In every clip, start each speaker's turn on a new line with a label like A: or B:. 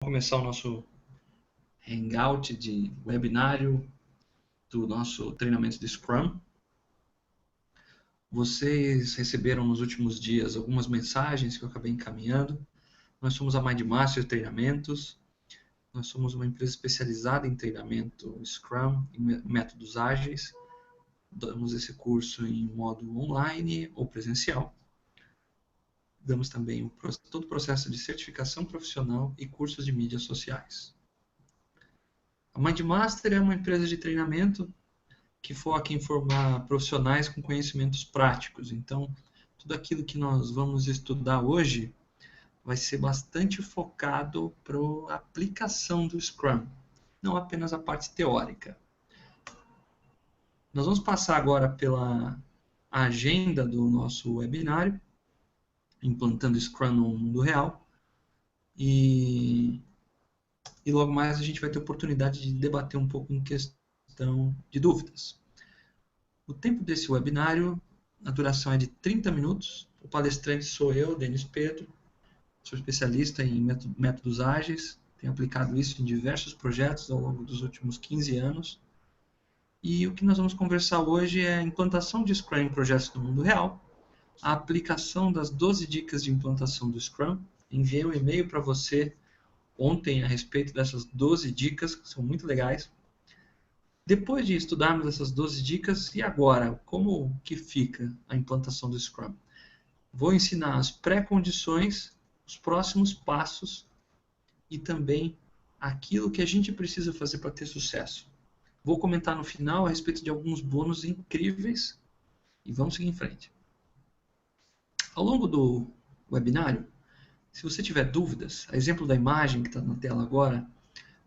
A: Começar o nosso hangout de webinário do nosso treinamento de Scrum. Vocês receberam nos últimos dias algumas mensagens que eu acabei encaminhando. Nós somos a MindMaster Treinamentos. Nós somos uma empresa especializada em treinamento Scrum e métodos ágeis. Damos esse curso em modo online ou presencial. Damos também todo o processo de certificação profissional e cursos de mídias sociais. A MindMaster é uma empresa de treinamento que foca em formar profissionais com conhecimentos práticos. Então, tudo aquilo que nós vamos estudar hoje vai ser bastante focado para a aplicação do Scrum, não apenas a parte teórica. Nós vamos passar agora pela agenda do nosso webinário, implantando Scrum no mundo real, e logo mais a gente vai ter oportunidade de debater um pouco em questão de dúvidas. O tempo desse webinário, a duração é de 30 minutos. O palestrante sou eu, Denis Pedro. Sou especialista em métodos ágeis. Tenho aplicado isso em diversos projetos ao longo dos últimos 15 anos. E o que nós vamos conversar hoje é a implantação de Scrum em projetos do mundo real, a aplicação das 12 dicas de implantação do Scrum. Enviei um e-mail para você ontem a respeito dessas 12 dicas, que são muito legais. Depois de estudarmos essas 12 dicas, e agora? Como que fica a implantação do Scrum? Vou ensinar as pré-condições, os próximos passos e também aquilo que a gente precisa fazer para ter sucesso. Vou comentar no final a respeito de alguns bônus incríveis e vamos seguir em frente. Ao longo do webinário, se você tiver dúvidas, a exemplo da imagem que está na tela agora,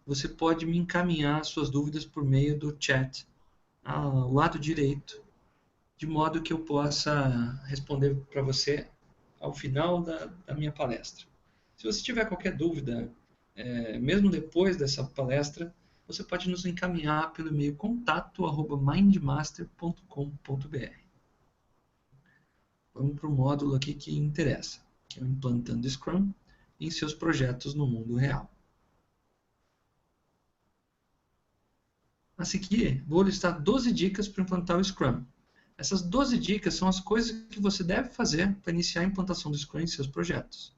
A: você pode me encaminhar suas dúvidas por meio do chat ao lado direito, de modo que eu possa responder para você ao final da minha palestra. Se você tiver qualquer dúvida, mesmo depois dessa palestra, você pode nos encaminhar pelo e-mail contato@mindmaster.com.br. Vamos para o módulo aqui que interessa, que é o implantando Scrum em seus projetos no mundo real. A seguir, vou listar 12 dicas para implantar o Scrum. Essas 12 dicas são as coisas que você deve fazer para iniciar a implantação do Scrum em seus projetos.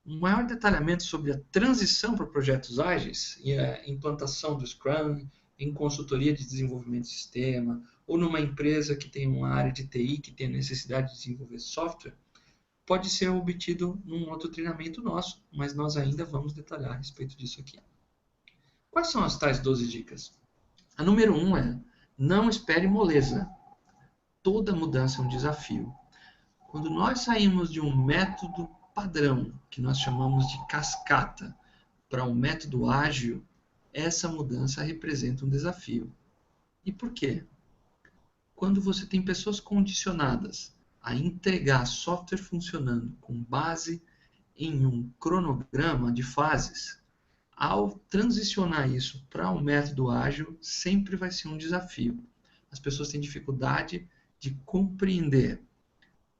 A: Um maior detalhamento sobre a transição para projetos ágeis e a implantação do Scrum em consultoria de desenvolvimento de sistema ou numa empresa que tem uma área de TI que tem a necessidade de desenvolver software, pode ser obtido num outro treinamento nosso, mas nós ainda vamos detalhar a respeito disso aqui. Quais são as tais 12 dicas? A número 1 é: não espere moleza. Toda mudança é um desafio. Quando nós saímos de um método padrão, que nós chamamos de cascata, para um método ágil, essa mudança representa um desafio. E por quê? Quando você tem pessoas condicionadas a entregar software funcionando com base em um cronograma de fases, ao transicionar isso para um método ágil, sempre vai ser um desafio. As pessoas têm dificuldade de compreender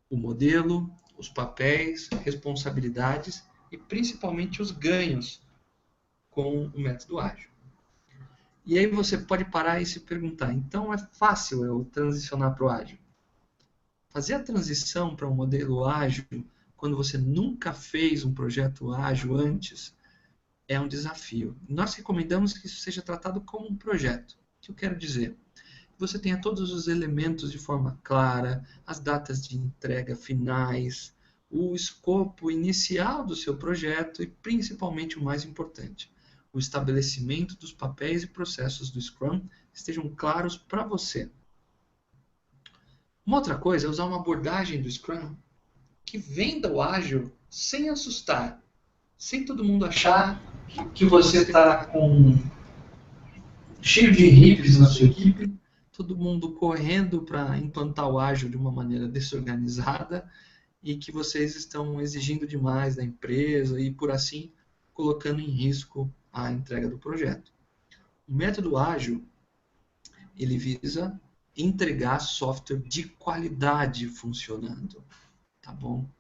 A: o modelo, os papéis, responsabilidades e principalmente os ganhos com o método ágil. E aí você pode parar e se perguntar, então é fácil eu transicionar para o ágil? Fazer a transição para um modelo ágil, quando você nunca fez um projeto ágil antes, é um desafio. Nós recomendamos que isso seja tratado como um projeto. O que eu quero dizer? Que você tenha todos os elementos de forma clara, as datas de entrega finais, o escopo inicial do seu projeto e, principalmente, o mais importante, o estabelecimento dos papéis e processos do Scrum estejam claros para você. Uma outra coisa é usar uma abordagem do Scrum que venda o ágil sem assustar, sem todo mundo achar que você está cheio de hippies na sua equipe, todo mundo correndo para implantar o ágil de uma maneira desorganizada e que vocês estão exigindo demais da empresa e, por assim, colocando em risco a entrega do projeto. O método ágil, ele visa entregar software de qualidade funcionando, tá bom?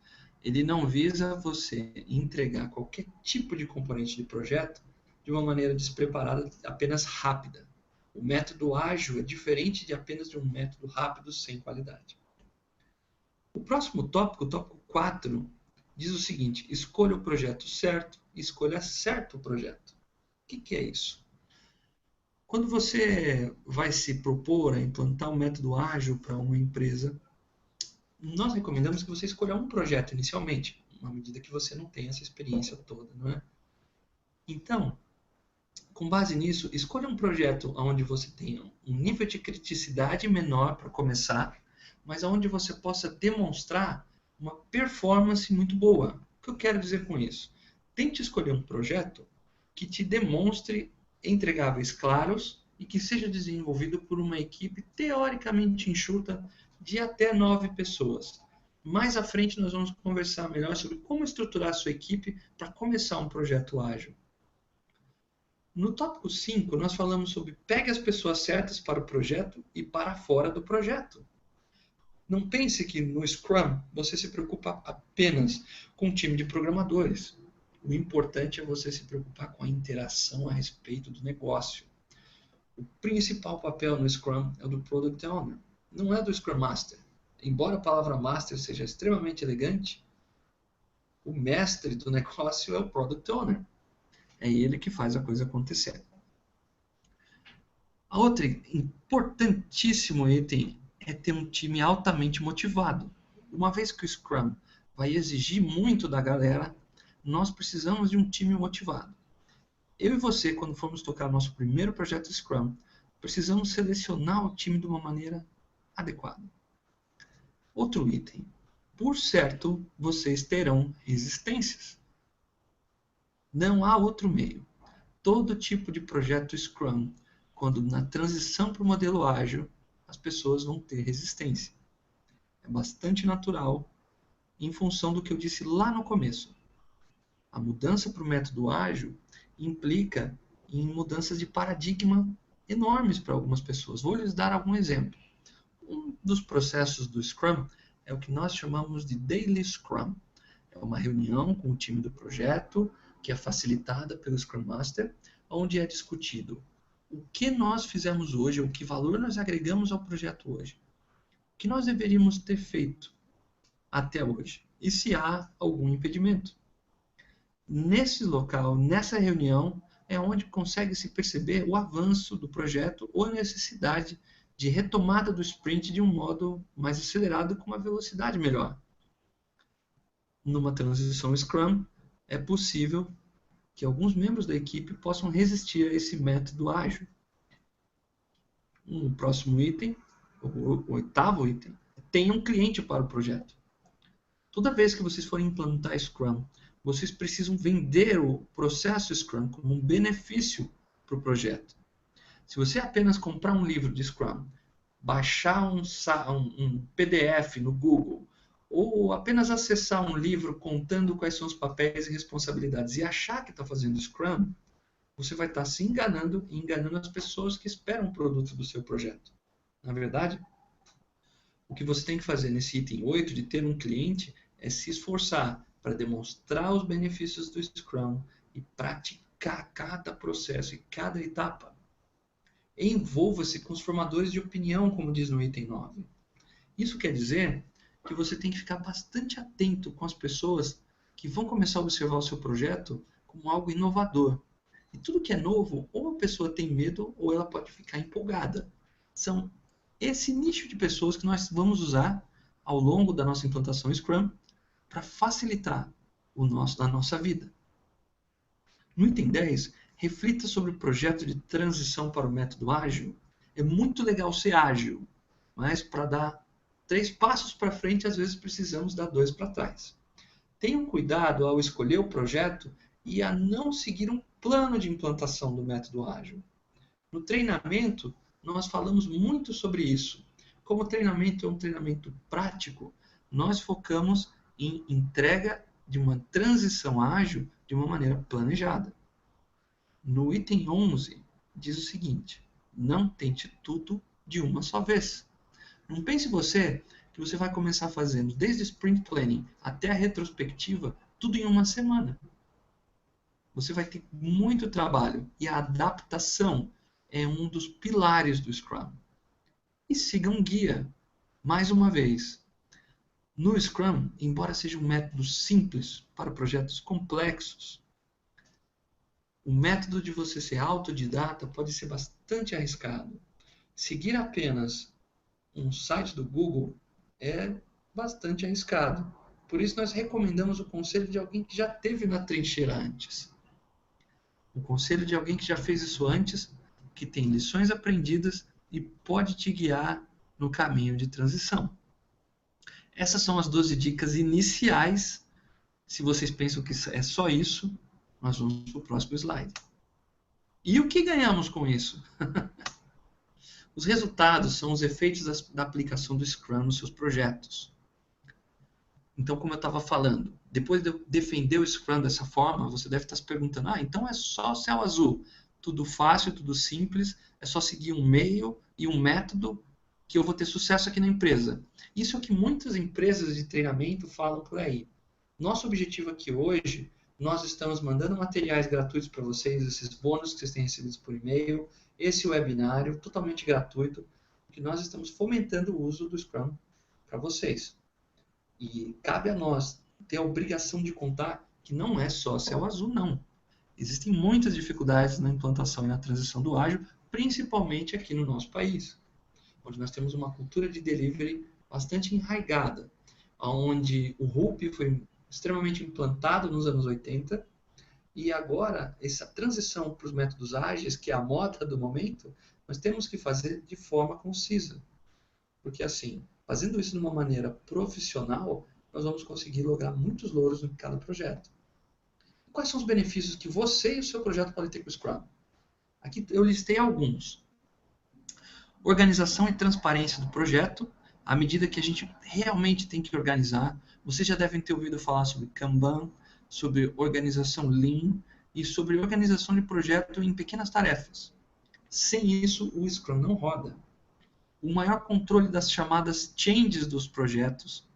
A: ele não visa você entregar qualquer tipo de componente de projeto de uma maneira despreparada, apenas rápida. O método ágil é diferente de apenas de um método rápido sem qualidade. O próximo tópico, o tópico 4, diz o seguinte: escolha o projeto certo e escolha certo o projeto. O que é isso? Quando você vai se propor a implantar um método ágil para uma empresa, nós recomendamos que você escolha um projeto inicialmente, à medida que você não tem essa experiência toda, não é? Então, com base nisso, escolha um projeto onde você tenha um nível de criticidade menor para começar, mas onde você possa demonstrar uma performance muito boa. O que eu quero dizer com isso? Tente escolher um projeto que te demonstre entregáveis claros e que seja desenvolvido por uma equipe teoricamente enxuta de até 9 pessoas. Mais à frente nós vamos conversar melhor sobre como estruturar a sua equipe para começar um projeto ágil. No tópico 5, nós falamos sobre pegue as pessoas certas para o projeto e para fora do projeto. Não pense que no Scrum você se preocupa apenas com o time de programadores. O importante é você se preocupar com a interação a respeito do negócio. O principal papel no Scrum é o do Product Owner, não é do Scrum Master. Embora a palavra Master seja extremamente elegante, o mestre do negócio é o Product Owner. É ele que faz a coisa acontecer. A outra importantíssimo item é ter um time altamente motivado. Uma vez que o Scrum vai exigir muito da galera, nós precisamos de um time motivado. Eu e você, quando formos tocar nosso primeiro projeto Scrum, precisamos selecionar o time de uma maneira adequada. Outro item. Por certo, vocês terão resistências. Não há outro meio. Todo tipo de projeto Scrum, quando na transição para o modelo ágil, as pessoas vão ter resistência. É bastante natural, em função do que eu disse lá no começo. A mudança para o método ágil implica em mudanças de paradigma enormes para algumas pessoas. Vou lhes dar algum exemplo. Um dos processos do Scrum é o que nós chamamos de Daily Scrum. É uma reunião com o time do projeto, que é facilitada pelo Scrum Master, onde é discutido o que nós fizemos hoje, o que valor nós agregamos ao projeto hoje, o que nós deveríamos ter feito até hoje, e se há algum impedimento. Nesse local, nessa reunião, é onde consegue se perceber o avanço do projeto ou a necessidade de retomada do sprint de um modo mais acelerado com uma velocidade melhor. Numa transição Scrum, é possível que alguns membros da equipe possam resistir a esse método ágil. O próximo item, o oitavo item, tenha um cliente para o projeto. Toda vez que vocês forem implantar Scrum, vocês precisam vender o processo Scrum como um benefício para o projeto. Se você apenas comprar um livro de Scrum, baixar um PDF no Google, ou apenas acessar um livro contando quais são os papéis e responsabilidades e achar que está fazendo Scrum, você vai estar se enganando e enganando as pessoas que esperam o produto do seu projeto. Na verdade, o que você tem que fazer nesse item 8 de ter um cliente é se esforçar para demonstrar os benefícios do Scrum e praticar cada processo e cada etapa. Envolva-se com os formadores de opinião, como diz no item 9. Isso quer dizer que você tem que ficar bastante atento com as pessoas que vão começar a observar o seu projeto como algo inovador. E tudo que é novo, ou a pessoa tem medo, ou ela pode ficar empolgada. São esse nicho de pessoas que nós vamos usar ao longo da nossa implantação Scrum para facilitar a nossa vida. No item 10, reflita sobre o projeto de transição para o método ágil. É muito legal ser ágil, mas para dar 3 passos para frente, às vezes precisamos dar 2 para trás. Tenham cuidado ao escolher o projeto e a não seguir um plano de implantação do método ágil. No treinamento, nós falamos muito sobre isso. Como o treinamento é um treinamento prático, nós focamos em entrega de uma transição ágil de uma maneira planejada. No item 11, diz o seguinte: não tente tudo de uma só vez. Não pense você que você vai começar fazendo desde Sprint Planning até a retrospectiva, tudo em uma semana. Você vai ter muito trabalho e a adaptação é um dos pilares do Scrum. E siga um guia. Mais uma vez, no Scrum, embora seja um método simples para projetos complexos, o método de você ser autodidata pode ser bastante arriscado. Seguir apenas um site do Google é bastante arriscado. Por isso nós recomendamos o conselho de alguém que já esteve na trincheira antes. O conselho de alguém que já fez isso antes, que tem lições aprendidas e pode te guiar no caminho de transição. Essas são as 12 dicas iniciais. Se vocês pensam que é só isso, nós vamos para o próximo slide. E o que ganhamos com isso? Os resultados são os efeitos da aplicação do Scrum nos seus projetos. Então, como eu estava falando, depois de eu defender o Scrum dessa forma, você deve estar se perguntando, então é só céu azul, tudo fácil, tudo simples, é só seguir um meio e um método que eu vou ter sucesso aqui na empresa. Isso é o que muitas empresas de treinamento falam por aí. Nosso objetivo aqui hoje, nós estamos mandando materiais gratuitos para vocês, esses bônus que vocês têm recebidos por e-mail, esse webinário totalmente gratuito, que nós estamos fomentando o uso do Scrum para vocês. E cabe a nós ter a obrigação de contar que não é só céu azul, não. Existem muitas dificuldades na implantação e na transição do ágil, principalmente aqui no nosso país, onde nós temos uma cultura de delivery bastante enraigada, onde o RUP foi extremamente implantado nos anos 80, e agora essa transição para os métodos ágeis, que é a moda do momento, nós temos que fazer de forma concisa. Porque assim, fazendo isso de uma maneira profissional, nós vamos conseguir lograr muitos louros em cada projeto. Quais são os benefícios que você e o seu projeto podem ter com o Scrum? Aqui eu listei alguns. Organização e transparência do projeto, à medida que a gente realmente tem que organizar. Vocês já devem ter ouvido falar sobre Kanban, sobre organização Lean e sobre organização de projeto em pequenas tarefas. Sem isso, o Scrum não roda. O maior controle das chamadas changes dos projetos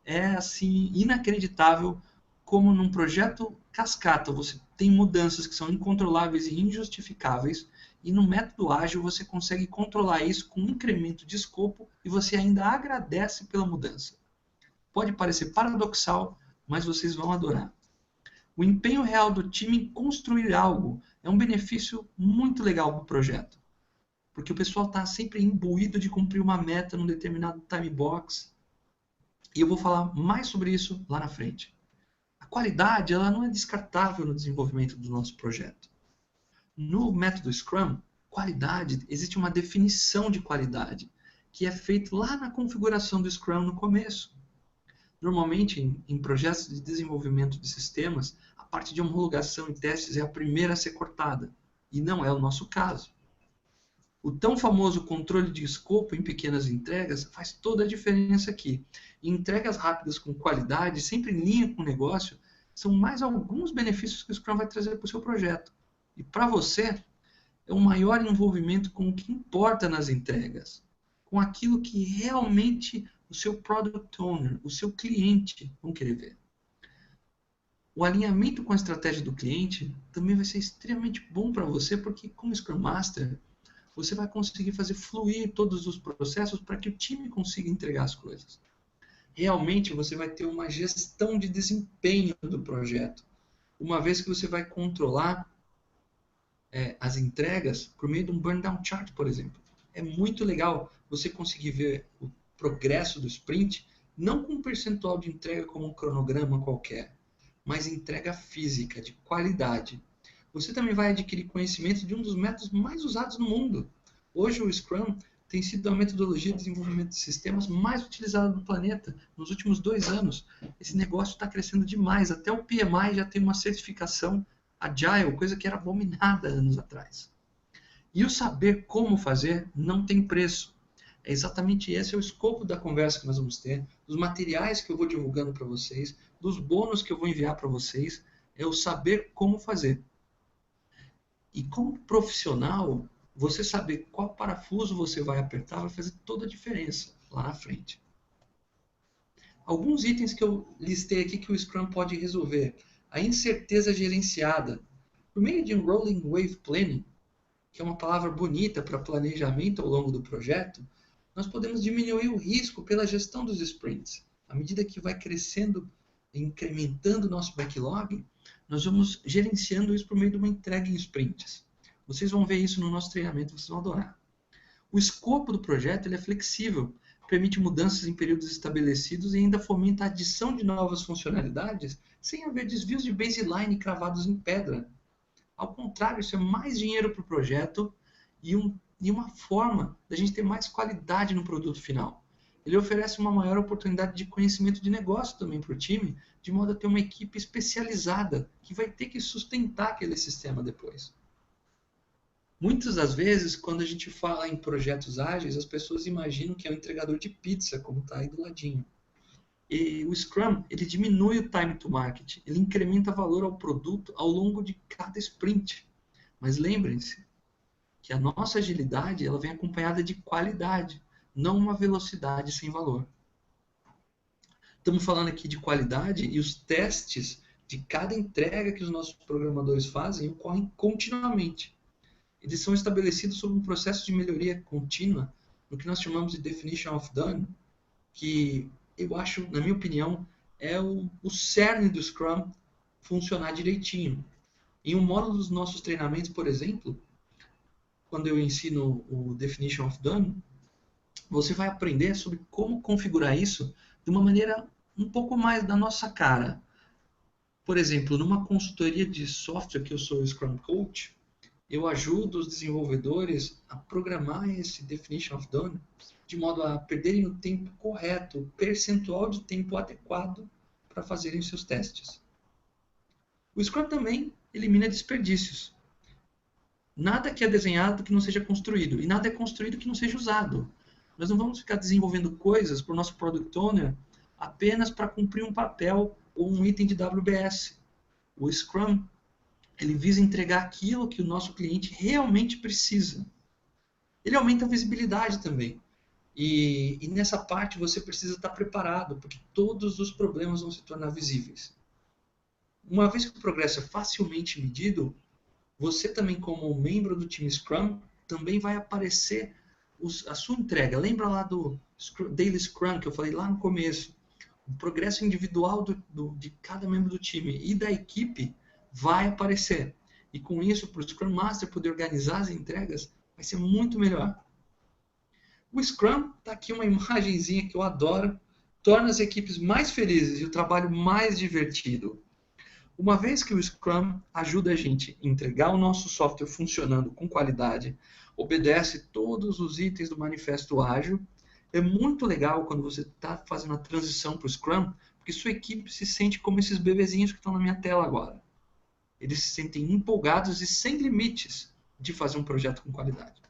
A: é assim inacreditável como num projeto cascata você tem mudanças que são incontroláveis e injustificáveis, e no método ágil você consegue controlar isso com um incremento de escopo e você ainda agradece pela mudança. Pode parecer paradoxal, mas vocês vão adorar. O empenho real do time em construir algo é um benefício muito legal para o projeto, porque o pessoal está sempre imbuído de cumprir uma meta num determinado time box, e eu vou falar mais sobre isso lá na frente. A qualidade ela não é descartável no desenvolvimento do nosso projeto. No método Scrum, qualidade, existe uma definição de qualidade, que é feita lá na configuração do Scrum no começo. Normalmente, em projetos de desenvolvimento de sistemas, a parte de homologação e testes é a primeira a ser cortada, e não é o nosso caso. O tão famoso controle de escopo em pequenas entregas faz toda a diferença aqui. E entregas rápidas com qualidade, sempre em linha com o negócio, são mais alguns benefícios que o Scrum vai trazer para o seu projeto. E para você, é um maior envolvimento com o que importa nas entregas, com aquilo que realmente o seu Product Owner, o seu cliente vão querer ver. O alinhamento com a estratégia do cliente também vai ser extremamente bom para você, porque como Scrum Master, você vai conseguir fazer fluir todos os processos para que o time consiga entregar as coisas. Realmente você vai ter uma gestão de desempenho do projeto, uma vez que você vai controlar as entregas por meio de um burn down chart, por exemplo. É muito legal você conseguir ver o progresso do sprint, não com um percentual de entrega como um cronograma qualquer, mas entrega física, de qualidade. Você também vai adquirir conhecimento de um dos métodos mais usados no mundo. Hoje o Scrum tem sido a metodologia de desenvolvimento de sistemas mais utilizada do planeta nos últimos 2 anos. Esse negócio está crescendo demais. Até o PMI já tem uma certificação Agile, coisa que era abominada anos atrás. E o saber como fazer não tem preço. É exatamente esse o escopo da conversa que nós vamos ter, dos materiais que eu vou divulgando para vocês, dos bônus que eu vou enviar para vocês, é o saber como fazer. E como profissional, você saber qual parafuso você vai apertar vai fazer toda a diferença lá na frente. Alguns itens que eu listei aqui que o Scrum pode resolver. A incerteza gerenciada. Por meio de um Rolling Wave Planning, que é uma palavra bonita para planejamento ao longo do projeto, nós podemos diminuir o risco pela gestão dos sprints. À medida que vai crescendo, incrementando o nosso backlog, nós vamos gerenciando isso por meio de uma entrega em sprints. Vocês vão ver isso no nosso treinamento, vocês vão adorar. O escopo do projeto ele é flexível, permite mudanças em períodos estabelecidos e ainda fomenta a adição de novas funcionalidades sem haver desvios de baseline cravados em pedra. Ao contrário, isso é mais dinheiro para o projeto e uma forma da gente ter mais qualidade no produto final. Ele oferece uma maior oportunidade de conhecimento de negócio também para o time, de modo a ter uma equipe especializada que vai ter que sustentar aquele sistema depois. Muitas das vezes, quando a gente fala em projetos ágeis, as pessoas imaginam que é um entregador de pizza, como está aí do ladinho. E o Scrum, ele diminui o time to market, ele incrementa valor ao produto ao longo de cada sprint. Mas lembrem-se que a nossa agilidade ela vem acompanhada de qualidade, não uma velocidade sem valor. Estamos falando aqui de qualidade e os testes de cada entrega que os nossos programadores fazem ocorrem continuamente. Eles são estabelecidos sob um processo de melhoria contínua, no que nós chamamos de Definition of Done, que eu acho, na minha opinião, é o cerne do Scrum funcionar direitinho. Em um módulo dos nossos treinamentos, por exemplo, quando eu ensino o Definition of Done, você vai aprender sobre como configurar isso de uma maneira um pouco mais da nossa cara. Por exemplo, numa consultoria de software que eu sou o Scrum Coach, eu ajudo os desenvolvedores a programar esse Definition of Done de modo a perderem o tempo correto, o percentual de tempo adequado para fazerem seus testes. O Scrum também elimina desperdícios. Nada que é desenhado que não seja construído, e nada é construído que não seja usado. Nós não vamos ficar desenvolvendo coisas para o nosso Product Owner apenas para cumprir um papel ou um item de WBS. O Scrum ele visa entregar aquilo que o nosso cliente realmente precisa. Ele aumenta a visibilidade também. E nessa parte você precisa estar preparado, porque todos os problemas vão se tornar visíveis. Uma vez que o progresso é facilmente medido, você também como membro do time Scrum, também vai aparecer a sua entrega. Lembra lá do Daily Scrum que eu falei lá no começo? O progresso individual de cada membro do time e da equipe vai aparecer. E com isso, para o Scrum Master poder organizar as entregas, vai ser muito melhor. O Scrum, está aqui uma imagenzinha que eu adoro, torna as equipes mais felizes e o trabalho mais divertido. Uma vez que o Scrum ajuda a gente a entregar o nosso software funcionando com qualidade, obedece todos os itens do Manifesto Ágil, é muito legal quando você está fazendo a transição para o Scrum, porque sua equipe se sente como esses bebezinhos que estão na minha tela agora. Eles se sentem empolgados e sem limites de fazer um projeto com qualidade.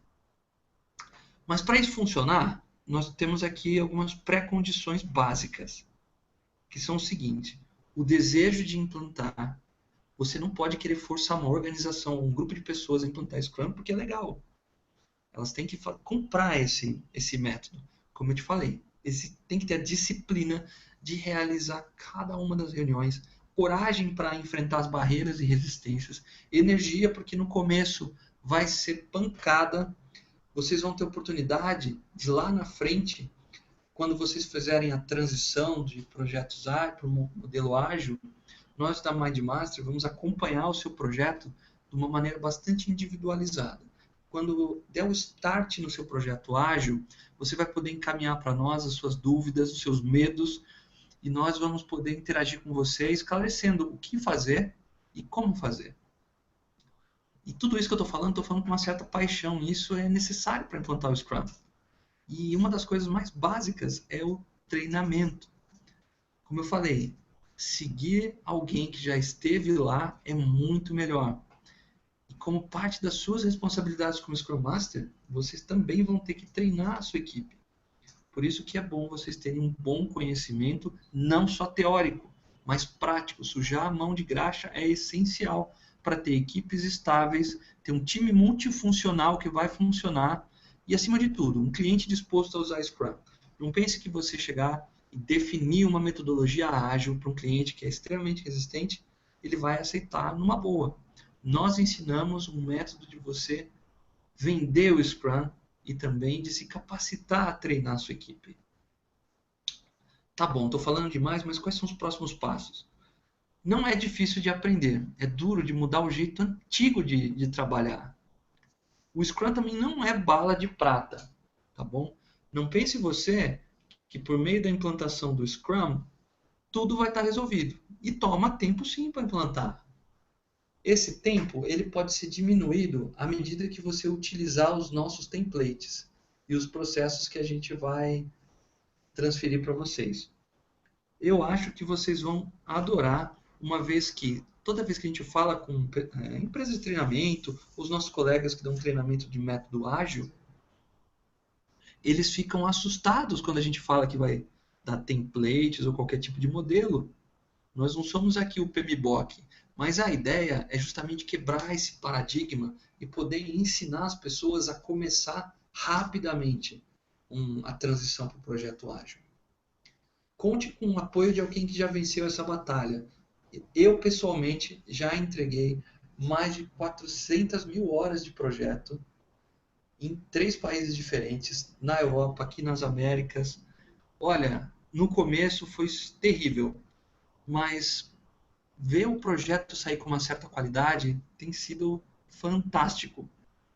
A: Mas para isso funcionar, nós temos aqui algumas pré-condições básicas, que são o seguinte: o desejo de implantar. Você não pode querer forçar uma organização, um grupo de pessoas a implantar Scrum porque é legal. Elas têm que comprar esse método. Como eu te falei, tem que ter a disciplina de realizar cada uma das reuniões, coragem para enfrentar as barreiras e resistências, energia, porque no começo vai ser pancada. Vocês vão ter oportunidade de lá na frente, quando vocês fizerem a transição de projetos ágeis para o modelo ágil, nós da MindMaster vamos acompanhar o seu projeto de uma maneira bastante individualizada. Quando der o start no seu projeto ágil, você vai poder encaminhar para nós as suas dúvidas, os seus medos, e nós vamos poder interagir com você, esclarecendo o que fazer e como fazer. E tudo isso que eu estou falando com uma certa paixão, e isso é necessário para implantar o Scrum. E uma das coisas mais básicas é o treinamento. Como eu falei, seguir alguém que já esteve lá é muito melhor. E como parte das suas responsabilidades como Scrum Master, vocês também vão ter que treinar a sua equipe. Por isso que é bom vocês terem um bom conhecimento, não só teórico, mas prático. Sujar a mão de graxa é essencial para ter equipes estáveis, ter um time multifuncional que vai funcionar e, acima de tudo, um cliente disposto a usar Scrum. Não pense que você chegar e definir uma metodologia ágil para um cliente que é extremamente resistente, ele vai aceitar numa boa. Nós ensinamos um método de você vender o Scrum e também de se capacitar a treinar a sua equipe. Tá bom, estou falando demais, mas quais são os próximos passos? Não é difícil de aprender, é duro de mudar o jeito antigo de trabalhar. O Scrum também não é bala de prata, tá bom? Não pense você que por meio da implantação do Scrum, tudo vai estar resolvido. E toma tempo sim para implantar. Esse tempo ele pode ser diminuído à medida que você utilizar os nossos templates e os processos que a gente vai transferir para vocês. Eu acho que vocês vão adorar, uma vez que toda vez que a gente fala com empresas de treinamento, os nossos colegas que dão treinamento de método ágil, eles ficam assustados quando a gente fala que vai dar templates ou qualquer tipo de modelo. Nós não somos aqui o PMBOK, mas a ideia é justamente quebrar esse paradigma e poder ensinar as pessoas a começar rapidamente a transição para o projeto ágil. Conte com o apoio de alguém que já venceu essa batalha. Eu, pessoalmente, já entreguei mais de 400 mil horas de projeto em 3 países diferentes, na Europa, aqui nas Américas. Olha, no começo foi terrível, mas ver o projeto sair com uma certa qualidade tem sido fantástico.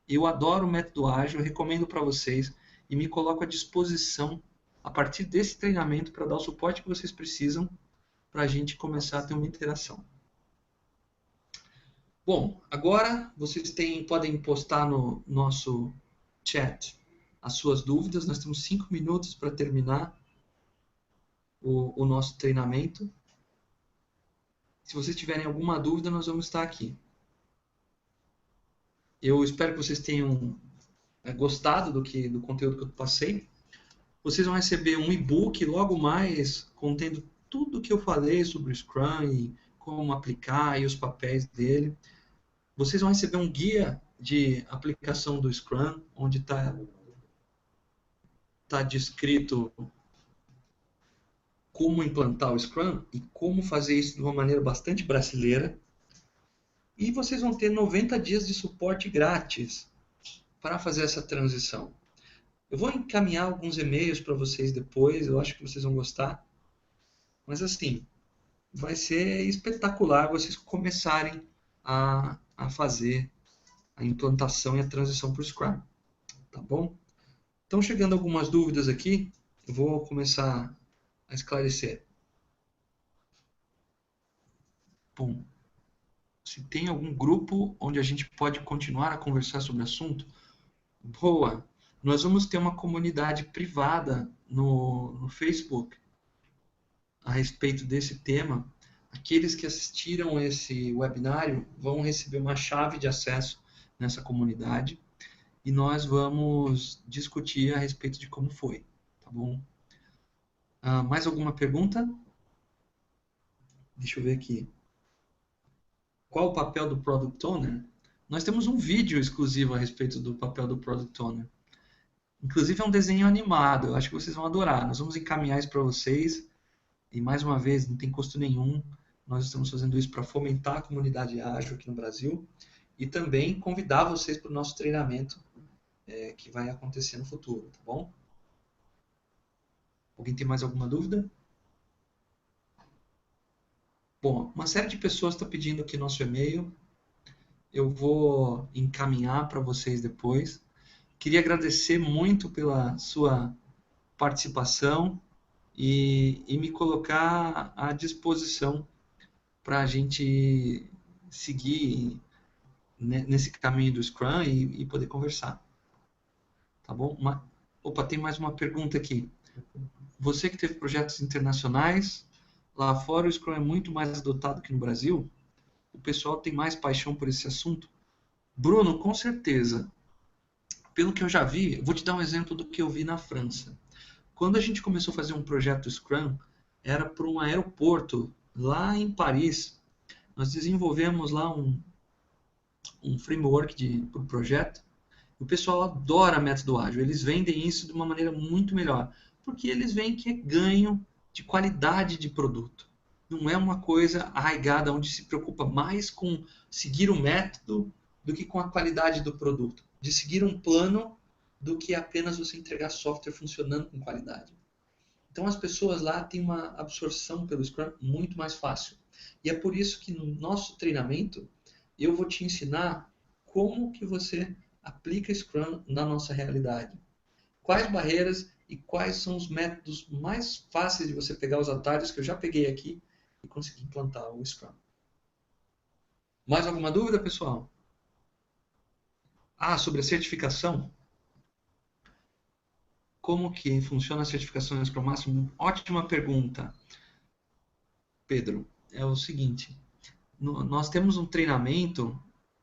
A: Eu adoro o método ágil, recomendo para vocês e me coloco à disposição a partir desse treinamento para dar o suporte que vocês precisam para a gente começar a ter uma interação. Bom, agora vocês podem postar no nosso chat as suas dúvidas. Nós temos 5 minutos para terminar o nosso treinamento. Se vocês tiverem alguma dúvida, nós vamos estar aqui. Eu espero que vocês tenham gostado do conteúdo que eu passei. Vocês vão receber um e-book logo mais, contendo tudo o que eu falei sobre o Scrum e como aplicar e os papéis dele. Vocês vão receber um guia de aplicação do Scrum, onde está descrito como implantar o Scrum e como fazer isso de uma maneira bastante brasileira. E vocês vão ter 90 dias de suporte grátis para fazer essa transição. Eu vou encaminhar alguns e-mails para vocês depois, eu acho que vocês vão gostar. Mas assim, vai ser espetacular vocês começarem a fazer a implantação e a transição para o Scrum. Tá bom? Então, chegando algumas dúvidas aqui, eu vou começar a esclarecer. Bom, se tem algum grupo onde a gente pode continuar a conversar sobre o assunto, boa! Nós vamos ter uma comunidade privada no Facebook a respeito desse tema. Aqueles que assistiram esse webinário vão receber uma chave de acesso nessa comunidade e nós vamos discutir a respeito de como foi, tá bom? Mais alguma pergunta? Deixa eu ver aqui. Qual o papel do Product Owner? Nós temos um vídeo exclusivo a respeito do papel do Product Owner. Inclusive é um desenho animado, eu acho que vocês vão adorar. Nós vamos encaminhar isso para vocês. E mais uma vez, não tem custo nenhum. Nós estamos fazendo isso para fomentar a comunidade ágil aqui no Brasil e também convidar vocês para o nosso treinamento que vai acontecer no futuro, tá bom? Alguém tem mais alguma dúvida? Bom, uma série de pessoas está pedindo aqui nosso e-mail. Eu vou encaminhar para vocês depois. Queria agradecer muito pela sua participação e me colocar à disposição para a gente seguir nesse caminho do Scrum e poder conversar. Tá bom? Opa, tem mais uma pergunta aqui. Você que teve projetos internacionais, lá fora o Scrum é muito mais adotado que no Brasil? O pessoal tem mais paixão por esse assunto? Bruno, com certeza. Pelo que eu já vi, vou te dar um exemplo do que eu vi na França. Quando a gente começou a fazer um projeto Scrum, era para um aeroporto lá em Paris. Nós desenvolvemos lá um framework para o projeto. O pessoal adora método ágil. Eles vendem isso de uma maneira muito melhor, porque eles veem que é ganho de qualidade de produto. Não é uma coisa arraigada onde se preocupa mais com seguir o método do que com a qualidade do produto. De seguir um plano do que apenas você entregar software funcionando com qualidade. Então as pessoas lá têm uma absorção pelo Scrum muito mais fácil. E é por isso que no nosso treinamento eu vou te ensinar como que você aplica Scrum na nossa realidade. Quais barreiras e quais são os métodos mais fáceis de você pegar os atalhos que eu já peguei aqui e conseguir implantar o Scrum. Mais alguma dúvida, pessoal? Sobre a certificação. Como que funciona a certificação em Scrum Master? Ótima pergunta, Pedro. É o seguinte, nós temos um treinamento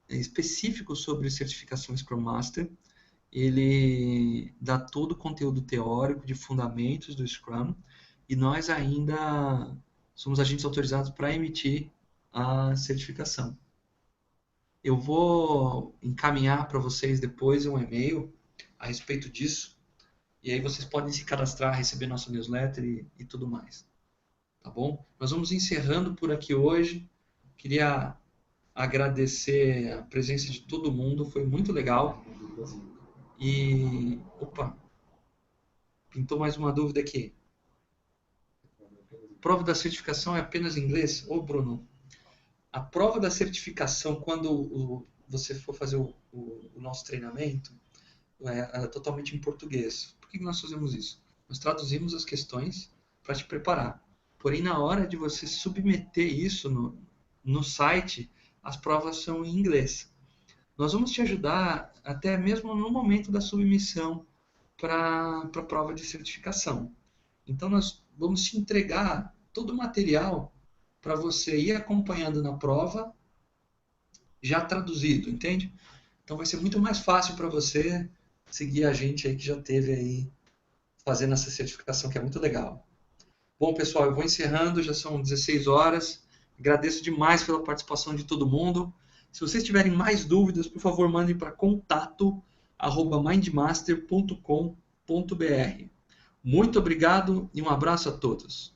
A: específico sobre certificação Scrum Master. Ele dá todo o conteúdo teórico de fundamentos do Scrum e nós ainda somos agentes autorizados para emitir a certificação. Eu vou encaminhar para vocês depois um e-mail a respeito disso e aí vocês podem se cadastrar, receber nossa newsletter e tudo mais. Tá bom? Nós vamos encerrando por aqui hoje. Queria agradecer a presença de todo mundo, foi muito legal. E, pintou mais uma dúvida aqui. Prova da certificação é apenas em inglês? Ô, Bruno, a prova da certificação, quando você for fazer o nosso treinamento, é totalmente em português. Por que nós fazemos isso? Nós traduzimos as questões para te preparar. Porém, na hora de você submeter isso no site, as provas são em inglês. Nós vamos te ajudar até mesmo no momento da submissão para a prova de certificação. Então, nós vamos te entregar todo o material para você ir acompanhando na prova, já traduzido, entende? Então, vai ser muito mais fácil para você seguir a gente aí que já teve aí fazendo essa certificação, que é muito legal. Bom, pessoal, eu vou encerrando, já são 16 horas. Agradeço demais pela participação de todo mundo. Se vocês tiverem mais dúvidas, por favor, mandem para contato@mindmaster.com.br. Muito obrigado e um abraço a todos.